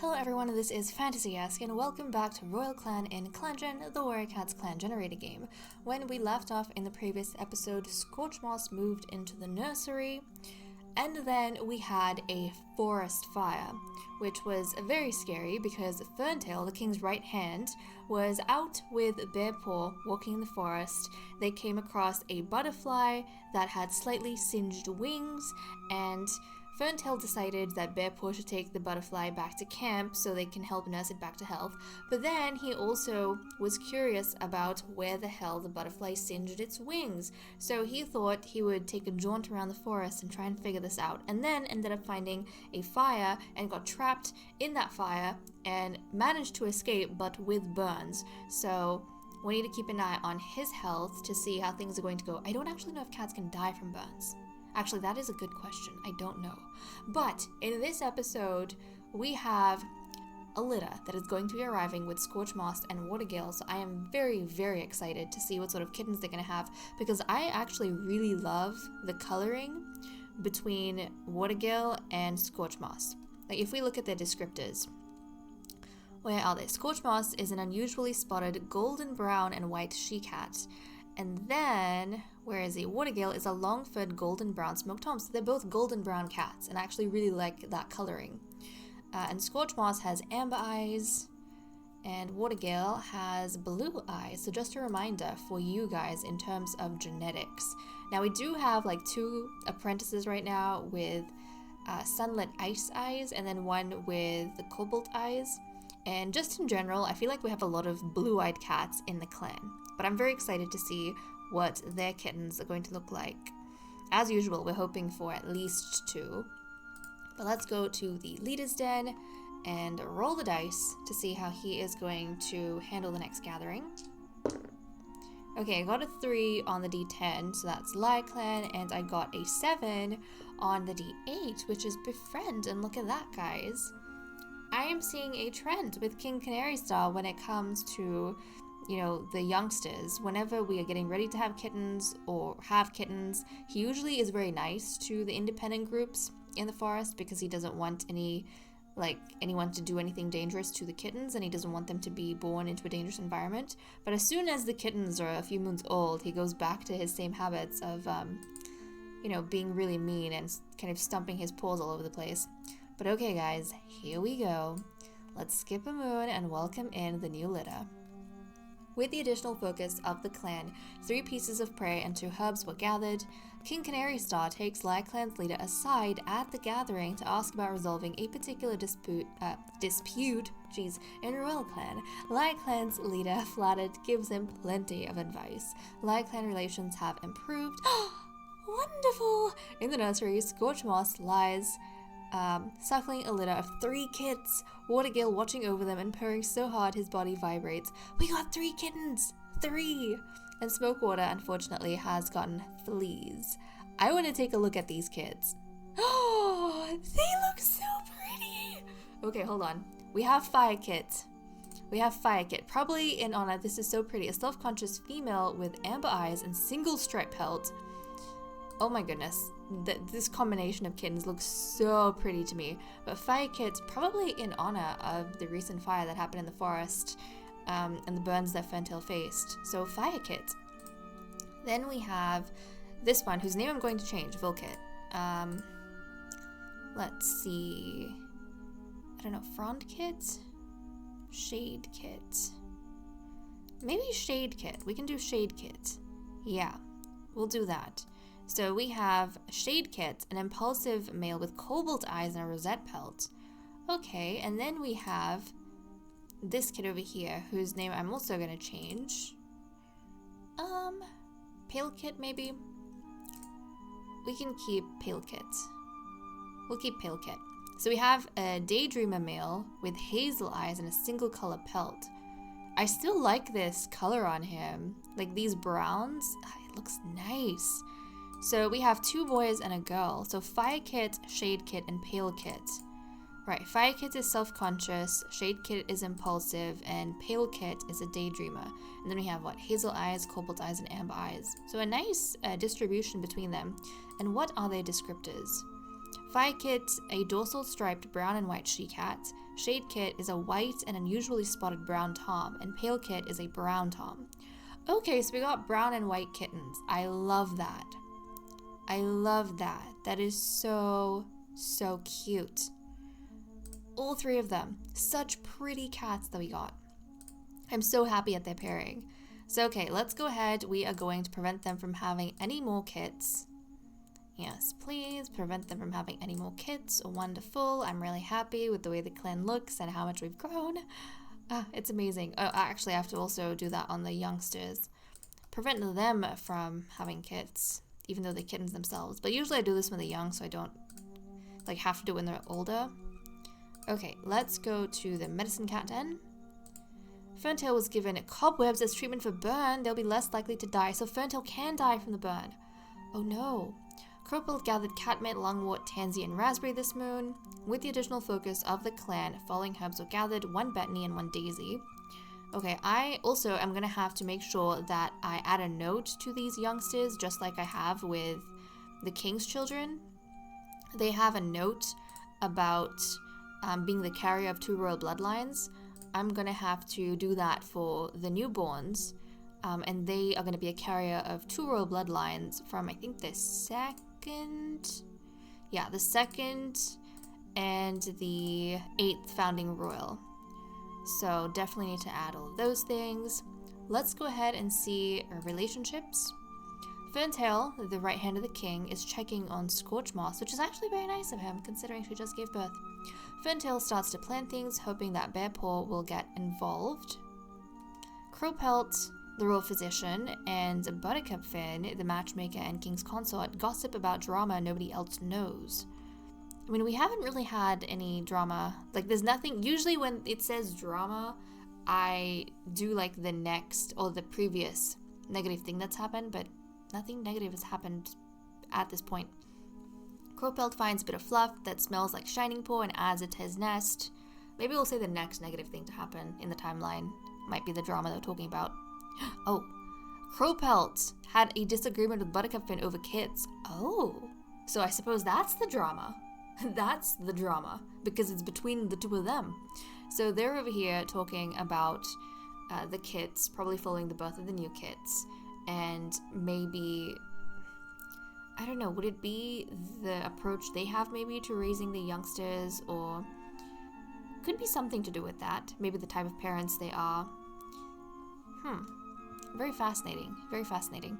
Hello everyone, this is Fantasy-esque, and welcome back to Royal Clan in ClanGen, the Warrior Cats clan generator game. When we left off in the previous episode, Scorchmoss moved into the nursery, and then we had a forest fire, which was very scary because Ferntail, the king's right hand, was out with Bearpaw walking in the forest. They came across a butterfly that had slightly singed wings, and Ferntail decided that Bearpaw should take the butterfly back to camp so they can help nurse it back to health, but then he also was curious about where the hell the butterfly singed its wings, so he thought he would take a jaunt around the forest and try and figure this out, and then ended up finding a fire and got trapped in that fire and managed to escape, but with burns. So we need to keep an eye on his health to see how things are going to go. I don't actually know if cats can die from burns. Actually, that is a good question. I don't know. But in this episode, we have a litter that is going to be arriving with Scorchmoss and Watergale, so I am very, very excited to see what sort of kittens they're going to have, because I actually really love the coloring between Watergale and Scorchmoss. Like, if we look at their descriptors, where are they? Scorchmoss is an unusually spotted golden brown and white she-cat. And then, where is he? Watergale is a long-furred golden brown smoked tom. So they're both golden brown cats, and I actually really like that coloring. And Scorchmoss has amber eyes, and Watergale has blue eyes. So just a reminder for you guys in terms of genetics. Now we do have like 2 apprentices right now with sunlit ice eyes, and then one with the cobalt eyes. And just in general, I feel like we have a lot of blue-eyed cats in the clan. But I'm very excited to see what their kittens are going to look like. As usual, we're hoping for at least 2. But let's go to the leader's den and roll the dice to see how he is going to handle the next gathering. Okay, I got a 3 on the D10, so that's Lion Clan, and I got a 7 on the D8, which is Befriend, and look at that, guys. I am seeing a trend with King Canary Star when it comes to, you know, the youngsters. Whenever we are getting ready to have kittens or have kittens, he usually is very nice to the independent groups in the forest because he doesn't want anyone to do anything dangerous to the kittens, and he doesn't want them to be born into a dangerous environment. But as soon as the kittens are a few moons old, he goes back to his same habits of, being really mean and kind of stumping his paws all over the place. But okay guys, here we go. Let's skip a moon and welcome in the new litter. With the additional focus of the clan, 3 pieces of prey and 2 herbs were gathered. King Canary Star takes Lion Clan's leader aside at the gathering to ask about resolving a particular dispute in Royal Clan. Lion Clan's leader, Flattered, gives him plenty of advice. Lion Clan relations have improved. Wonderful! In the nursery, Scorchmoss lies suckling a litter of 3 kids, Watergale watching over them and purring so hard his body vibrates. We got 3 kittens! 3! And Smokewater, unfortunately, has gotten fleas. I want to take a look at these kids. Oh, they look so pretty! Okay, hold on. We have Fire Kit. Probably in honor, this is so pretty. A self-conscious female with amber eyes and single stripe pelt. Oh my goodness. This combination of kittens looks so pretty to me. But Fire Kit's probably in honor of the recent fire that happened in the forest and the burns that Ferntail faced. So Fire Kit. Then we have this one, whose name I'm going to change, Volkit. Let's see. I don't know, Frond Kit? Shade Kit. Maybe Shade Kit. We can do Shade Kit. Yeah, we'll do that. So we have Shade Kit, an impulsive male with cobalt eyes and a rosette pelt. Okay, and then we have this kid over here, whose name I'm also going to change. Pale Kit, maybe? We can keep Pale Kit. We'll keep Pale Kit. So we have a Daydreamer male with hazel eyes and a single color pelt. I still like this color on him. Like these browns, it looks nice. So we have 2 boys and a girl. So Fire Kit, Shade Kit, and Pale Kit. Right, Fire Kit is self-conscious, Shade Kit is impulsive, and Pale Kit is a daydreamer. And then we have, hazel eyes, cobalt eyes, and amber eyes. So a nice distribution between them. And what are their descriptors? Fire Kit, a dorsal striped brown and white she-cat. Shade Kit is a white and unusually spotted brown tom, and Pale Kit is a brown tom. Okay, so we got brown and white kittens. I love that. I love that. That is so cute. All three of them. Such pretty cats that we got. I'm so happy at their pairing. So okay, let's go ahead. We are going to prevent them from having any more kits. Yes, please prevent them from having any more kits. Wonderful. I'm really happy with the way the clan looks and how much we've grown. It's amazing. Oh, actually, I have to also do that on the youngsters. Prevent them from having kits, even though they're kittens themselves. But usually I do this when they're young, so I don't like have to do it when they're older. Okay, let's go to the medicine cat den. Ferntail was given cobwebs as treatment for burn. They'll be less likely to die, so Ferntail can die from the burn. Oh no. Crowpelt gathered catmint, lungwort, tansy, and raspberry this moon. With the additional focus of the clan, falling herbs were gathered, 1 betony and 1 daisy. Okay, I also am going to have to make sure that I add a note to these youngsters, just like I have with the king's children. They have a note about being the carrier of 2 royal bloodlines. I'm going to have to do that for the newborns. And they are going to be a carrier of 2 royal bloodlines from, I think, the second... Yeah, the second and the 8th founding royal. So definitely need to add all of those things. Let's go ahead and see our relationships. Ferntail, the right hand of the king, is checking on Scorchmoss, which is actually very nice of him, considering she just gave birth. Ferntail starts to plan things, hoping that Bearpaw will get involved. Crowpelt, the royal physician, and Buttercup Finn, the matchmaker and king's consort, gossip about drama nobody else knows. I mean, we haven't really had any drama. Like, there's nothing... Usually when it says drama, I do, like, the next or the previous negative thing that's happened, but nothing negative has happened at this point. Crowpelt finds a bit of fluff that smells like Shining Paw and adds it to his nest. Maybe we'll say the next negative thing to happen in the timeline might be the drama they're talking about. Oh, Crowpelt had a disagreement with Buttercup Finn over kids. Oh, so I suppose that's the drama. That's the drama, because it's between the 2 of them. So they're over here talking about the kids, probably following the birth of the new kids, and maybe, I don't know, would it be the approach they have maybe to raising the youngsters, or could be something to do with that, maybe the type of parents they are. Very fascinating, very fascinating.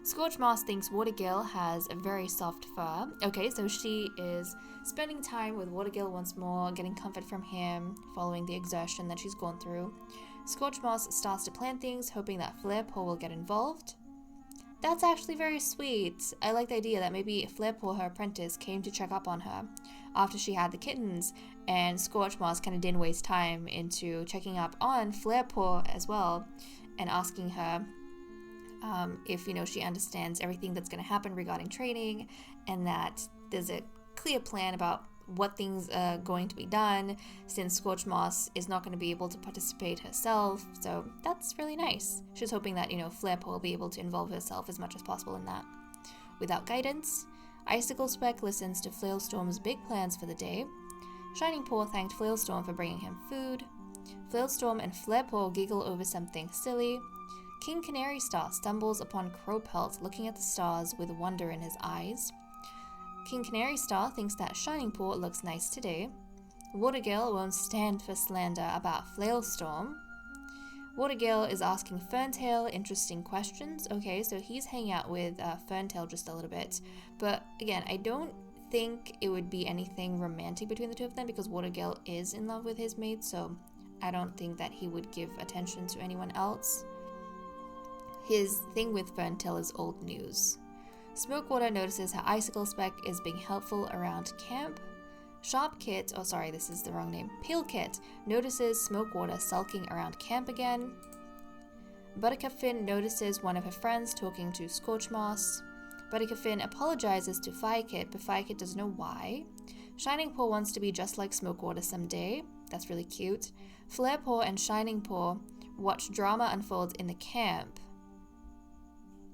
Scorchmoss thinks Watergill has a very soft fur. Okay, so she is spending time with Watergill once more, getting comfort from him, following the exertion that she's gone through. Scorchmoss starts to plan things, hoping that Flarepaw will get involved. That's actually very sweet. I like the idea that maybe Flarepaw, her apprentice, came to check up on her after she had the kittens, and Scorchmoss kind of didn't waste time into checking up on Flarepaw as well, and asking her if, you know, she understands everything that's going to happen regarding training, and that there's a clear plan about what things are going to be done, since Scorchmoss is not going to be able to participate herself. So that's really nice. She's hoping that, you know, Flarepaw will be able to involve herself as much as possible in that. Without guidance, Icicle Speck listens to Flailstorm's big plans for the day. Shining Paw thanked Flailstorm for bringing him food. Flailstorm and Flarepaw giggle over something silly. King Canary Star stumbles upon Crowpelt looking at the stars with wonder in his eyes. King Canary Star thinks that Shining Paw looks nice today. Watergill won't stand for slander about Flailstorm. Watergill is asking Ferntail interesting questions. Okay, so he's hanging out with Ferntail just a little bit. But again, I don't think it would be anything romantic between the 2 of them, because Watergill is in love with his mate, so I don't think that he would give attention to anyone else. His thing with Ferntail is old news. Smokewater notices how Icicle Speck is being helpful around camp. Sharp Kit, oh sorry, this is the wrong name. Pale Kit notices Smokewater sulking around camp again. Buttercup Finn notices one of her friends talking to Scorchmoss. Buttercup Finn apologizes to Fire Kit, but Fire Kit doesn't know why. Shining Paw wants to be just like Smokewater someday. That's really cute. Flarepaw and Shining Paw watch drama unfold in the camp.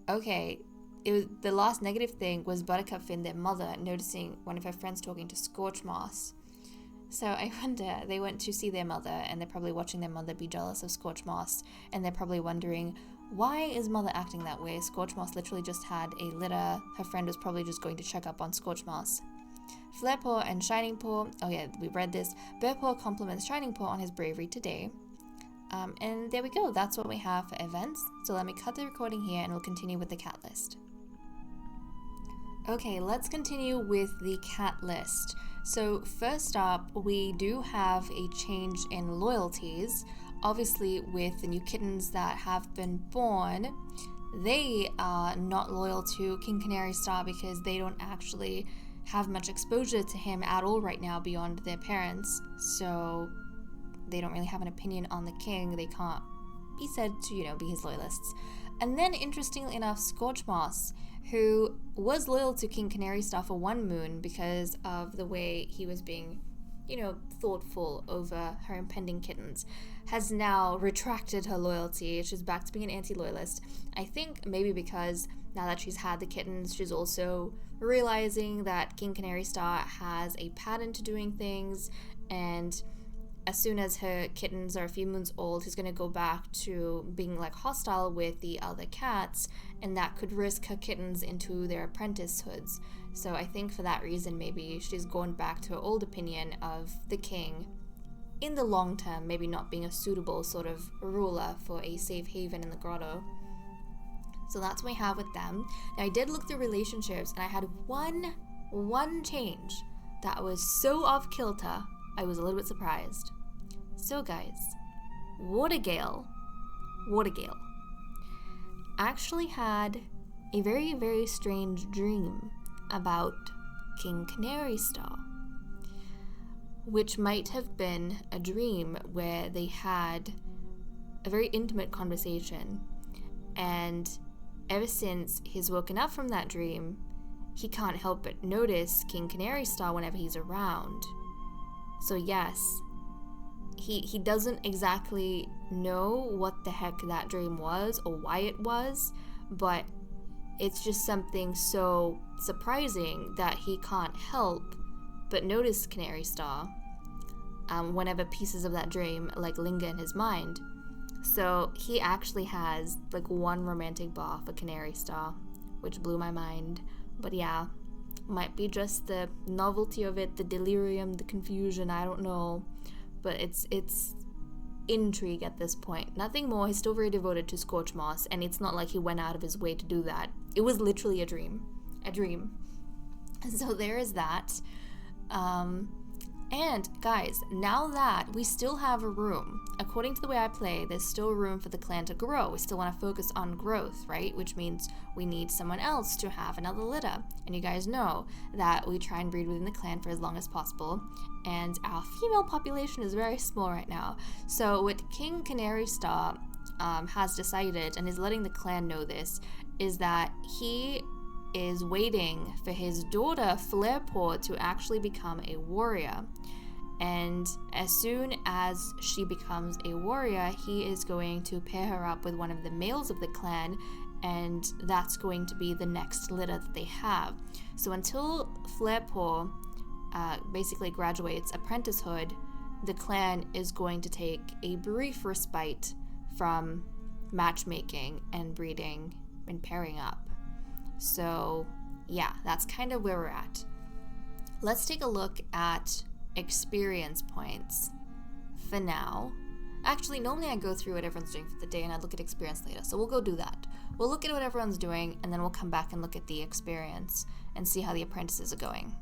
Okay, the last negative thing was Buttercup Finn, their mother, noticing one of her friends talking to Scorchmoss. So I wonder, they went to see their mother, and they're probably watching their mother be jealous of Scorchmoss, and they're probably wondering, why is mother acting that way? Scorchmoss literally just had a litter. Her friend was probably just going to check up on Scorchmoss. Flarepaw and Shining Paw, oh yeah, we read this. Bearpaw compliments Shining Paw on his bravery today. And there we go, that's what we have for events. So let me cut the recording here and we'll continue with the cat list. Okay, let's continue with the cat list. So first up, we do have a change in loyalties. Obviously, with the new kittens that have been born, they are not loyal to King Canary Star because they don't actually have much exposure to him at all right now beyond their parents. So they don't really have an opinion on the king. They can't be said to, be his loyalists. And then, interestingly enough, Scorchmoss, who was loyal to King Canary Star for one moon because of the way he was being, thoughtful over her impending kittens, has now retracted her loyalty. She's back to being an anti-loyalist. I think maybe because now that she's had the kittens, she's also realizing that King Canary Star has a pattern to doing things, and as soon as her kittens are a few moons old, he's going to go back to being hostile with the other cats, and that could risk her kittens into their apprenticehoods. So I think for that reason, maybe she's gone back to her old opinion of the king in the long term, maybe not being a suitable sort of ruler for a safe haven in the grotto. So that's what we have with them. Now I did look through relationships, and I had one change that was so off kilter, I was a little bit surprised. So guys, Watergale actually had a very, very strange dream about King Canary Star, which might have been a dream where they had a very intimate conversation, and ever since he's woken up from that dream, he can't help but notice King Canary Star whenever he's around. So yes, he doesn't exactly know what the heck that dream was or why it was, but it's just something so surprising that he can't help but notice Canary Star whenever pieces of that dream linger in his mind. So he actually has one romantic bar for Canary Star, which blew my mind. But yeah, might be just the novelty of it, the delirium, the confusion, I don't know. But it's intrigue at this point. Nothing more. He's still very devoted to Scorchmoss, and it's not like he went out of his way to do that. It was literally a dream. So there is that. And guys, now that we still have a room, according to the way I play, there's still room for the clan to grow. We still want to focus on growth, right? Which means we need someone else to have another litter. And you guys know that we try and breed within the clan for as long as possible. And our female population is very small right now. So what King Canary Star has decided, and is letting the clan know this, is that he is waiting for his daughter Flarepaw to actually become a warrior. And as soon as she becomes a warrior, he is going to pair her up with one of the males of the clan, and that's going to be the next litter that they have. So until Flarepaw basically graduates apprenticehood, the clan is going to take a brief respite from matchmaking and breeding and pairing up. So yeah, that's kind of where we're at. Let's take a look at experience points for now. Actually, normally I go through what everyone's doing for the day and I look at experience later, so we'll go do that. We'll look at what everyone's doing, and then we'll come back and look at the experience and see how the apprentices are going.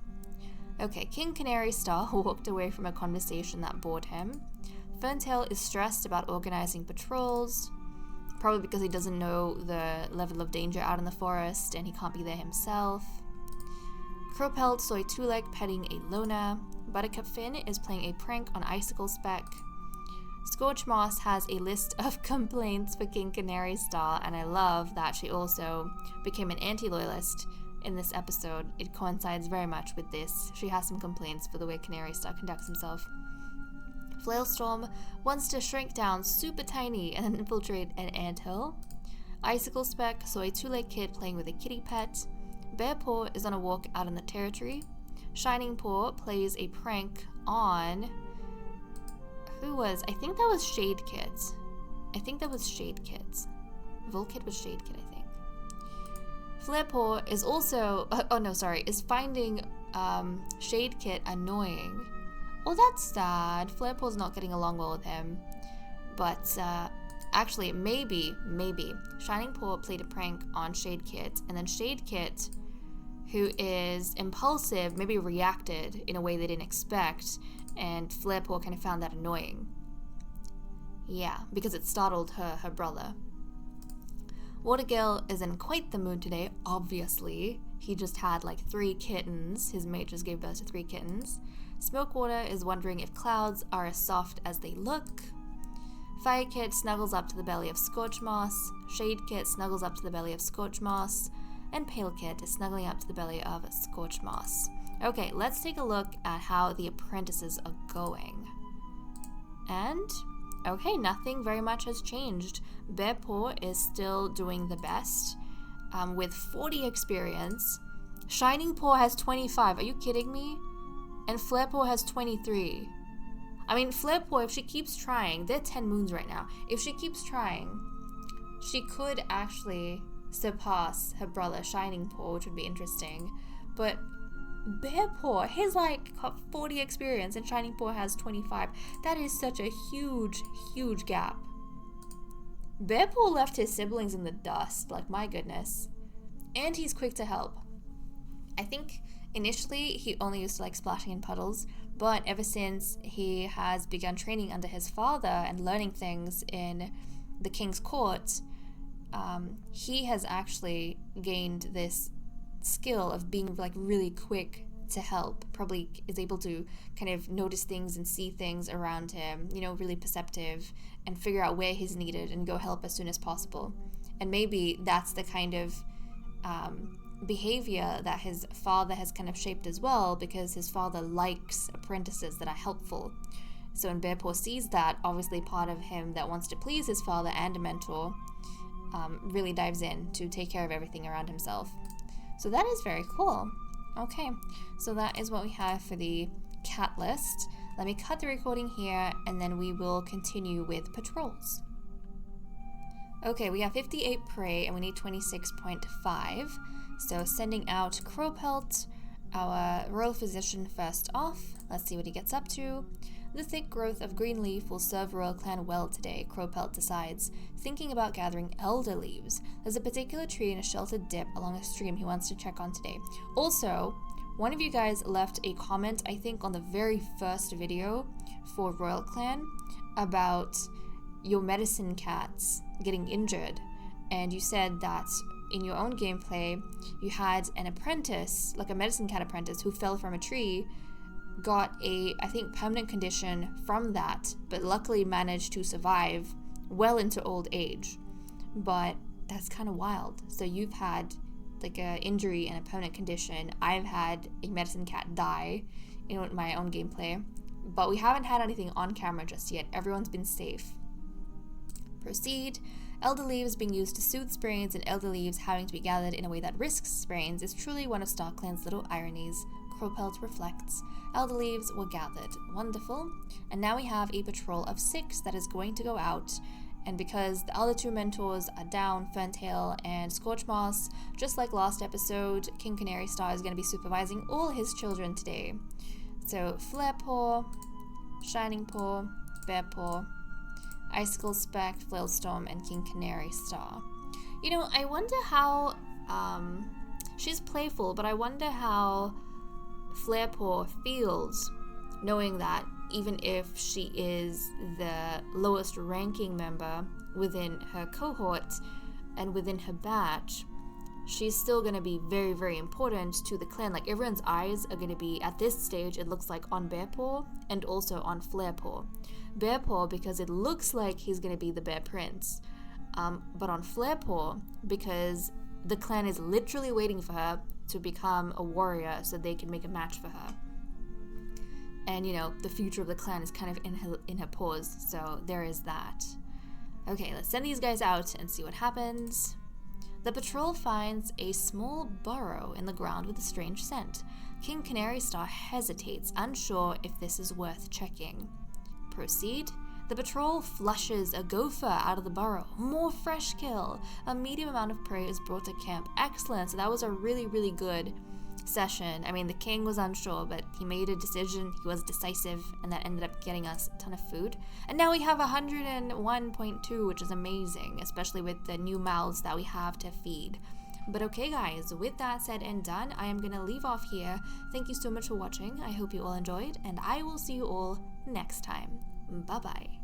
Okay, King Canary Star walked away from a conversation that bored him. Ferntail is stressed about organizing patrols, probably because he doesn't know the level of danger out in the forest and he can't be there himself. Crowpelt saw a two-leg petting a Lona. Buttercup Finn is playing a prank on Icicle Speck. Scorchmoss has a list of complaints for King Canary Star, and I love that she also became an anti-loyalist in this episode. It coincides very much with this. She has some complaints for the way Canary Star conducts himself. Flailstorm wants to shrink down super tiny and infiltrate an anthill. Icicle Speck saw a two-leg kid playing with a kitty pet. Bear Paw is on a walk out in the territory. Shining Paw plays a prank on... I think that was Shade Kids. Volkid was Shade Kid, I think. Flarepaw is also... is finding Shade Kid annoying. Oh, that's sad. Flarepaw's not getting along well with him. But, actually, maybe, Shining Paw played a prank on Shade Kid, and then Shade Kid, who is impulsive, maybe reacted in a way they didn't expect, and Flarepaw kind of found that annoying. Yeah, because it startled her brother. Watergale is in quite the mood today, obviously. He just had like 3 kittens. His mate just gave birth to 3 kittens. Smokewater is wondering if clouds are as soft as they look. Fire Kid snuggles up to the belly of Scorchmoss. Shade Kid snuggles up to the belly of Scorchmoss. And Pale Kid is snuggling up to the belly of Scorchmoss. Okay, let's take a look at how the apprentices are going. And, okay, nothing very much has changed. Bear Paw is still doing the best, with 40 experience. Shining Paw has 25, are you kidding me? And Flarepaw has 23. I mean, Flarepaw, if she keeps trying, they're 10 moons right now. If she keeps trying, she could actually surpass her brother Shining Paw, which would be interesting. But Bear Paw, he's like got 40 experience and Shining Paw has 25. That is such a huge gap. Bear Paw left his siblings in the dust, like my goodness. And he's quick to help. I think initially he only used to like splashing in puddles, but ever since he has begun training under his father and learning things in the king's court, he has actually gained this skill of being like really quick to help. Probably is able to kind of notice things and see things around him, you know, really perceptive, and figure out where he's needed and go help as soon as possible. And maybe that's the kind of behavior that his father has kind of shaped as well, because his father likes apprentices that are helpful. So when Bear Paw sees that, obviously part of him that wants to please his father and a mentor really dives in to take care of everything around himself. So that is very cool. Okay, so that is what we have for the cat list. Let me cut the recording here, and then we will continue with patrols. Okay, we have 58 prey, and we need 26.5. So sending out Crowpelt, our royal physician, first off. Let's see what he gets up to. The thick growth of green leaf will serve Royal Clan well today, Crowpelt decides, thinking about gathering elder leaves. There's a particular tree in a sheltered dip along a stream he wants to check on today. Also, one of you guys left a comment, I think on the very first video for Royal Clan, about your medicine cats getting injured, and you said that in your own gameplay you had an apprentice, like a medicine cat apprentice, who fell from a tree, got a, I think, permanent condition from that, but luckily managed to survive well into old age. But that's kind of wild. So you've had like a injury and a permanent condition. I've had a medicine cat die in my own gameplay, but we haven't had anything on camera just yet. Everyone's been safe. Proceed. Elder leaves being used to soothe sprains, and elder leaves having to be gathered in a way that risks sprains is truly one of StarClan's little ironies. Crowpelt reflects. Elder leaves were gathered. Wonderful. And now we have a patrol of 6 that is going to go out. And because the other 2 mentors are down, Ferntail and Scorchmoss, just like last episode, King Canary Star is going to be supervising all his children today. So Flarepaw, Shining Paw, Bear Paw, Icicle Speck, Flailstorm, and King Canary Star. You know, I wonder how, she's playful, but I wonder how Flarepaw feels knowing that even if she is the lowest ranking member within her cohort and within her batch, she's still going to be very, very important to the clan. Like, everyone's eyes are going to be, at this stage, it looks like on Bear Paw and also on Flarepaw. Bear Paw because it looks like he's going to be the Bear Prince, but on Flarepaw because the clan is literally waiting for her to become a warrior so they can make a match for her. And, you know, the future of the clan is kind of in her paws, so there is that. Okay, let's send these guys out and see what happens. The patrol finds a small burrow in the ground with a strange scent. King Canary Star hesitates, unsure if this is worth checking. Proceed. The patrol flushes a gopher out of the burrow. More fresh kill. A medium amount of prey is brought to camp. Excellent. So that was a really, really good session. I mean, the king was unsure, but he made a decision. He was decisive, and that ended up getting us a ton of food. And now we have 101.2, which is amazing, especially with the new mouths that we have to feed. But okay guys, with that said and done, I am going to leave off here. Thank you so much for watching. I hope you all enjoyed, and I will see you all next time. Bye bye.